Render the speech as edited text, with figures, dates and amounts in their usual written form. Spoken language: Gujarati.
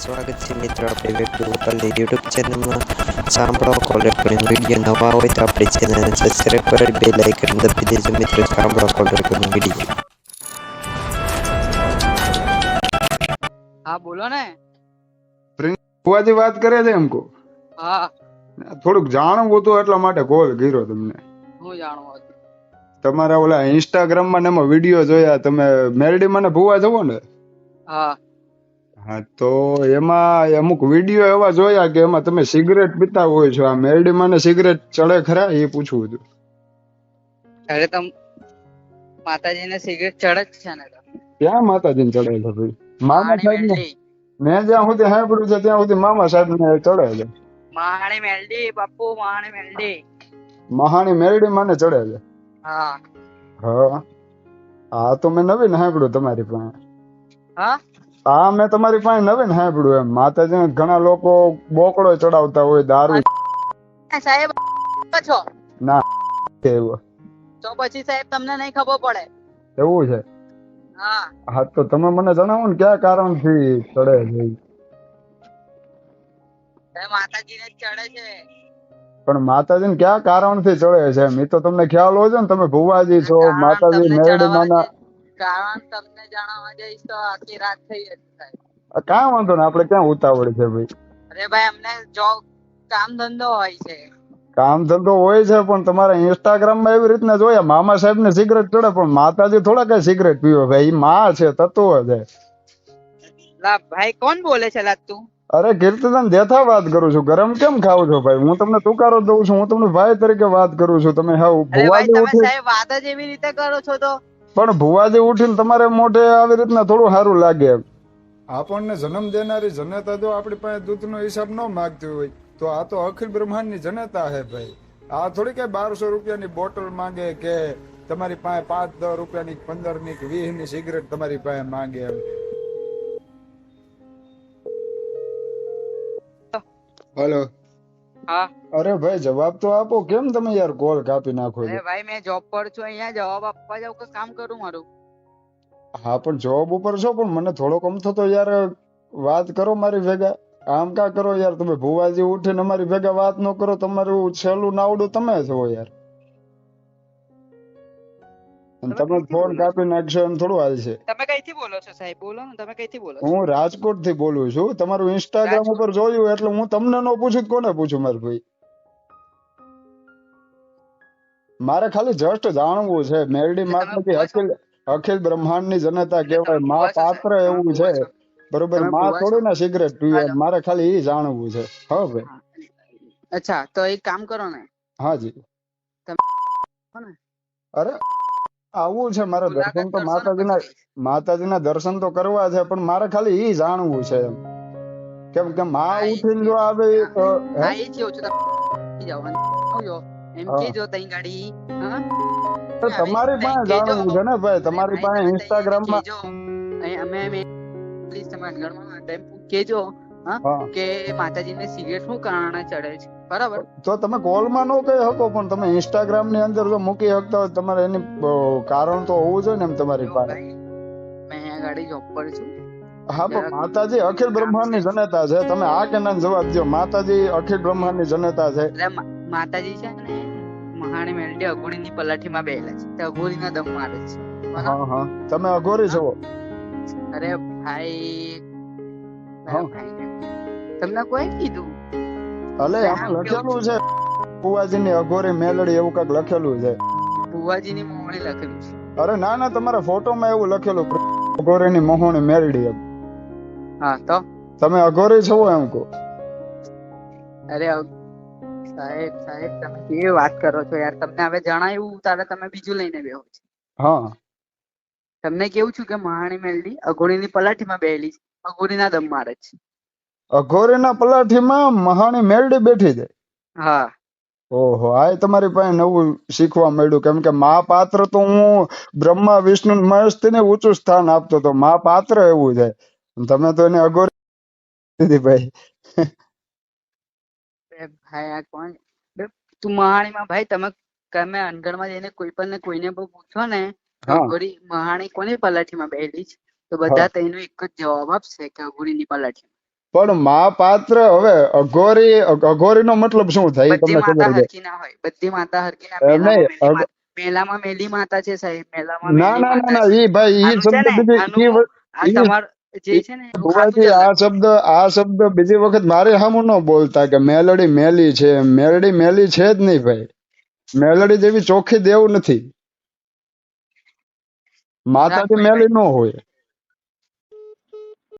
સ્વાગત છે મિત્રો આપણે વેબ ગોપાલની યુટ્યુબ ચેનલમાં. સાંભળો કોલર કરીને વિડીયો નવા હોય તો આપણી ચેનલને સબસ્ક્રાઈબ કરી બેલ આઇકન દબાવી દેજો મિત્રો. સાંભળો કોલર કરીને વિડીયો. હા બોલો ને. ફુવાજી વાત કરે છે એમ કો. હા થોડુંક જાણવું હતું એટલા માટે કોલ કર્યો તમને. હું જાણવું હતું. તમારા ઓલા ઇન્સ્ટાગ્રામ માં એમાં વિડીયો જોયા તમે મેરડી મને ભુવા જવો ને. હા હા તો એમાં અમુક વિડીયો એવા જોયા કે એમાં તમે સિગરેટ પીતા હોય છો. આ મેરડી મને સિગરેટ ચડે ખરા એ પૂછવું હતું. અરે તમ માતાજીને સિગરેટ ચડે જ છે ને. ક્યાં માતાજીને ચડે છે ભાઈ? મામા મહાણી સાહેબ ને મેલડી, મેં જ્યાં સુધી સાંભળ્યું છે ત્યાં સુધી મામા સાહેબ ને ચડે છે. મહાણી મેલડી બાપુ, મહાણી મેલડી. મહાણી મેરડી મને ચડે છે. હા હા હા તો મેં નવીન સાંભળ્યું તમારી પાસે. હા હા મેં તમારી પાસે નવીન સાંભળ્યું એમ માતાજીને ઘણા લોકો બોકડો ચડાવતા હોય દારૂ. સાહેબ છો ના એવું તો પછી સાહેબ તમને નહીં ખબર પડે. એવું છે. હા હા તો તમે મને જણાવો ને કયા કારણથી ચડે છે. માતાજીને જ ચડે છે. પણ માતાજીને કયા કારણથી ચડે છે એમ એ તો તમને ખ્યાલ હોય છે ને. તમે ભુવાજી છો, કારણ માતાજી તમને મેરડી જણાવવા માના. કારણ તમને જણાવવા જઈશ તો આખી રાત થઈ જશે સાહેબ. કાંઈ વાંધો ને આપણે ક્યાં ઉતાવળ છે ભાઈ. અરે ભાઈ અમને જો કામ ધંધો હોય છે. કામ ધંધો હોય છે પણ તમારા ઇન્સ્ટાગ્રામ માં એવી રીતના જોયા મામા સાહેબ ને સિગરેટ ચડે પણ માતાજી થોડા કઈ સિગરેટ પીવે ભાઈ. ઈ માં છે, તત્વ છે. લા ભાઈ કોણ બોલે છે લા તું? અરે કીર્તિદાન દેથા વાત કરું છું. ગરમ કેમ ખાવ છો ભાઈ? હું તમને તુકારો દઉં છું. હું તમને ભાઈ તરીકે વાત કરું છું. તમે હાવ અરે ભાઈ ભુવાજી તમે ઉઠી સાહેબ વાત જ એવી રીતે કરો છો તો. પણ ભુવાજી ઉઠીને તમારે મોઢે આવી રીતના થોડું સારું લાગે. આપણને જન્મ દેનારી જનતા જો આપણી પાસે દૂધનો હિસાબ ન માંગતી હોય તો આ તો અખિલ બ્રહ્માંડની જનતા હે ભાઈ. આ થોડી કઈ 1200 રૂપિયાની બોટલ માંગે કે તમારી પાસે 5-10 રૂપિયાની 15ની કે 20ની સિગરેટ તમારી પાસે માંગે એમ. હેલો. હા અરે ભાઈ જવાબ તો આપો. કેમ તમે યાર કોલ કાપી નાખો છો? અરે ભાઈ મેં જોબ પર છું, અહીંયા જવાબ આપવા જાવ કે કામ કરું મારું. હા પણ જોબ ઉપર છો પણ મને થોડોક અમથો તો યાર વાત કરો મારી ભેગા. આમ કા કરો યાર? તમે ભુવાજી ઉઠીને અમારી ભેગા વાત ન કરો. તમારું છેલ્લું નાવડું તમે છો યાર. અને તમે કઈથી ફોન બોલો છો? કાપી નાખશો એમ થોડું હાલશે. તમે કઈથી બોલો છો સાહેબ? બોલો ને તમે કઈથી બોલો છો? હું રાજકોટ થી બોલું છું. તમારું ઇન્સ્ટાગ્રામ રાજકોટ. ઉપર જોયું એટલે હું તમને ન પૂછું તો કોને પૂછું મારે ભાઈ? મારે ખાલી જસ્ટ જાણવું છે. મેરડી તમે માતાજી ભૂવા છો? અખિલ અખિલ બ્રહ્માંડ ની જનતા એટલે તમે કહેવાય. માં ભૂવા છો પાત્ર સાહેબ? તમે એવું છે. ભૂવા છો? બરોબર. તમે માં ભૂવા છો? થોડી ના સિગરેટ પીવે. હાલો. મારે ખાલી એ જાણવું છે. હા ભાઈ. હા. અચ્છા તો એક કામ કરો ને. હાજી. તમે અરે આવું છે મારે દર્શન મુલાકાત તો કરશો ને પછી કહીશ. માતાજીના દર્શન તો કરવા છે પણ મારે ખાલી ઈ જાણવું છે એમ. કેમ કે માં હા એ ઉઠીને જ જો આવે તો હે હા એ જ કેવું છું. તમે જવાનું આવજો એમ હા. કેજો તઈ ગાડી. હા તો આવીશ તમારી તઈ પાસે કેજો. જાણવું છે ને ભાઈ. અરે તમારી ભાઈ પાસે તમે તઈ એને ઇન્સ્ટાગ્રામ માં કેજો. અમે પ્લીઝ તમે ઘરમાં ટેમ્પુ કેજો. હા હા કે માતાજીને સિગરેટ શું કારણે ચડે છે બરાબર. તો તમે કોલમાં ન કહી શકો પણ તમે ઇન્સ્ટાગ્રામ ની અંદર જો મૂકી શકતા હોય તમારે એની કારણ તો હોવું જોઈએ ને એમ તમારી જો પાસે. ભાઈ મેં અહીંયા ગાડી જોબ પર છું. હા પણ જરાક માતાજી અખિલ કામ બ્રહ્માંડ છે. ની જનતા છે. તમે આ કે ના જવાબ દો. માતાજી અખિલ બ્રહ્માંડ ની જનતા છે. એટલે માતાજી છે ને મહાણી મેલડી અઘોરી ની પલાઠીમાં બેહેલા છે. તે અઘોરી ના દમ મારે છે. બરાબર? હા હા તમે અઘોરી છો. અરે ભાઈ હા તમને કોઈ કીધું? અલે મેં આમાં આમ કેવું લખેલું છું છે ફુવાજી ની અઘોરી મેલડી એવું કઈક લખેલું છે. ભુવાજીની મોહણી લખેલું છે. અરે ના ના તમારા ફોટોમાં એવું લખેલું અઘોરી ની મોહણી મેલડી એમ. હા તો તમે અઘોરી છો એમ કહો. અરે સાહેબ તમે કેવી વાત કરો છો યાર? તમને હવે જણાવ્યું તારે તમે બીજું લઈને બેહો છો. હા તમને કેવું છું કે મહાણી મેલડી અઘોરીની પલાઠીમાં બેહેલી છે. અઘોરીના દમ મારે છે. અઘોરી ના પલાઠીમાં મહાણી મેલડી બેઠી છે. હા ઓહો આ તમારી પાસે નવું શીખવા મળ્યું. કેમ કે મા પાત્ર તો હું બ્રહ્મા વિષ્ણુ મહેશ ને ઊંચું સ્થાન આપતો તો. મા પાત્ર એવું છે. તમે તો એને અઘોરી દીધી ભાઈ. ભાઈ આ કોણ? તું મહાણીમાં ભાઈ તમે અંદરમાં જઈને કોઈ પણ ને કોઈને બહુ પૂછો ને તો હા અઘોરી મહાણી કોની પલાઠીમાં બેહેલી છે તો હા બધા તેનો એક જ જવાબ આપશે કે અઘોરીની પલાઠી. પણ મા પાત્ર હવે અઘોરી નો મતલબ શું થાય એ બધી તમને માતા ખબર છે? હરકી ના હોય, બધી માતા હરકી ના. એમ નહીં, મેલામાં મેલી માતા છે સાહેબ, મેલામાં ના મેલી ના ના માતા ના છે. ઈ ભાઈ ઈ આનું છે શબ્દ ને, બીજી આનું આ તમાર જે છે ને એનું ખાતું ભુવાજી જ અલગ છે. આ શબ્દ બીજી વખત મારે સામું ન બોલતા કે મેલડી મેલી છે. મેલડી મેલી છે જ નહીં ભાઈ. મેલડી જેવી ચોખ્ખી દેવ નથી. માતાથી રાજભાઈ મેલી ન હોય.